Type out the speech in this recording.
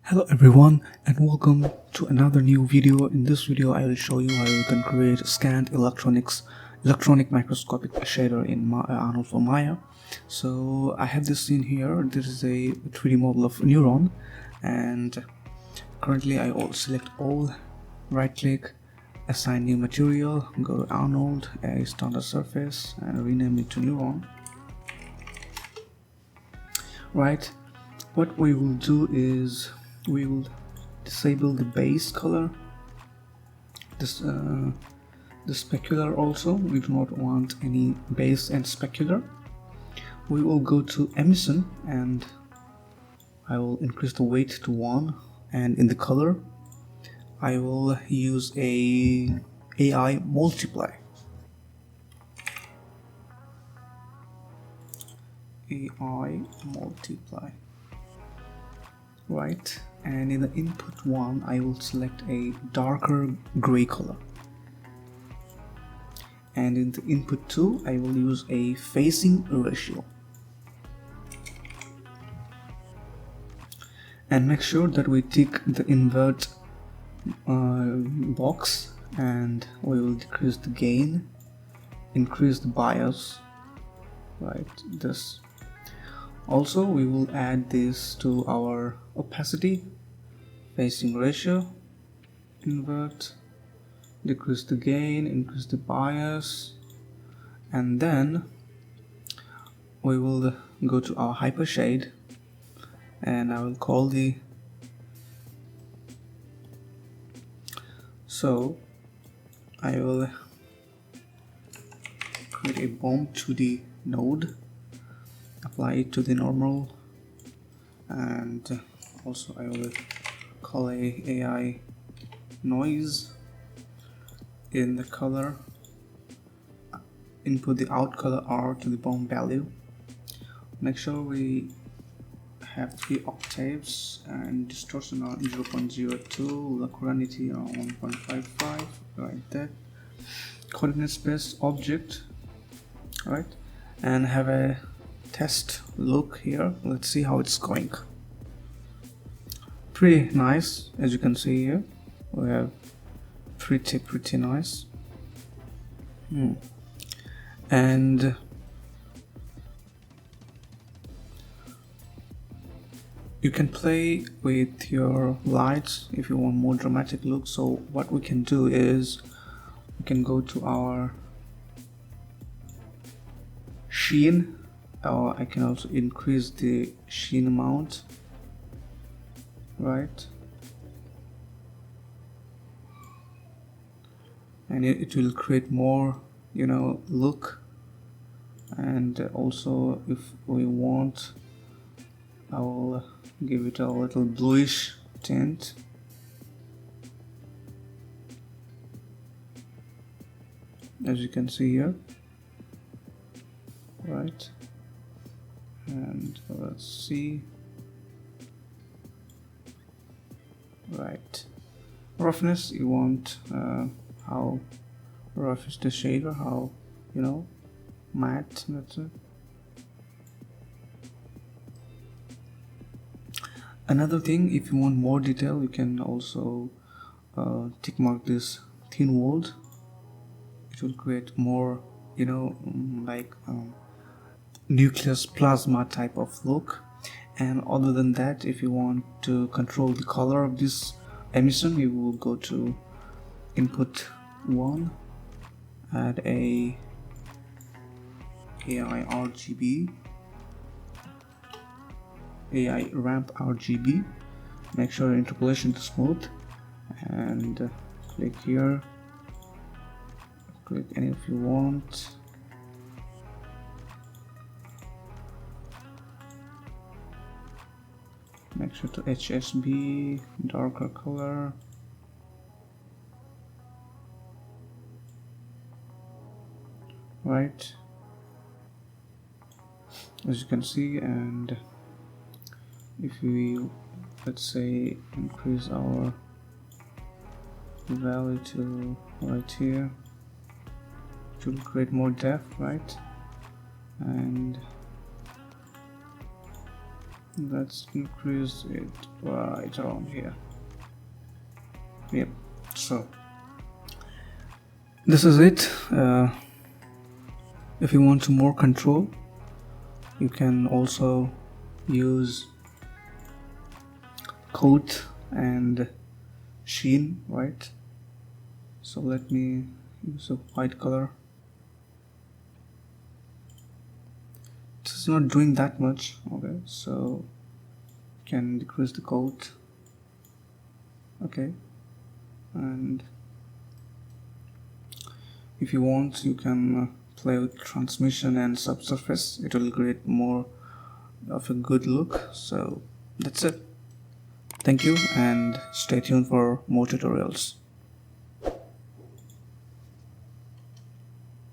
Hello everyone and welcome to another new video. In this video I will show you how you can create scanned electronic microscopic shader in Arnold for Maya. So I have this scene here. This is a 3D model of a neuron, and currently I will select all, right click, assign new material, go to Arnold, a standard surface, and rename it to neuron. Right, what we will do is we will disable the base color, the specular also. We do not want any base and specular. We will go to emission and I will increase the weight to 1, and in the color I will use a AI multiply. Right, and in the input 1 I will select a darker gray color, and in the input 2 I will use a facing ratio, and make sure that we tick the invert box, and we will decrease the gain, increase the bias, right, this. Also we will add this to our opacity, facing ratio, invert, decrease the gain, increase the bias, and then we will go to our hypershade, and I will call the I will create a bump to the node, apply it to the normal, and also I will call a AI noise. In the color, input the out color R to the bump value. Make sure we have 3 octaves and distortion on 0.02, locality on 1.55, like that. Coordinate space object, right, and have a test look here. Let's see how it's going. Pretty nice, as you can see here. We have pretty nice. And you can play with your lights if you want more dramatic look. So what we can do is we can go to our sheen, or I can also increase the sheen amount, right, and it will create more, look. And also if we want, I will give it a little bluish tint, as you can see here, right. And let's see, right, roughness, you want how rough is the shader, how matte, that's it. Another thing, if you want more detail, you can also tick mark this thin walled. It will create more, like nucleus plasma type of look. And other than that, if you want to control the color of this emission, you will go to input 1, add a AI RGB, AI ramp RGB, make sure interpolation is smooth, and click here, click any if you want. Make sure to HSB, darker color, right, as you can see. And if we, let's say, increase our value to right here, it will create more depth, right, and Let's increase it right around here. Yep. So this is it. If you want more control, you can also use coat and sheen, right? So let me use a white color. It's not doing that much. Okay, so you can decrease the coat. Okay, and if you want, you can play with transmission and subsurface. It will create more of a good look. So that's it. Thank you and stay tuned for more tutorials.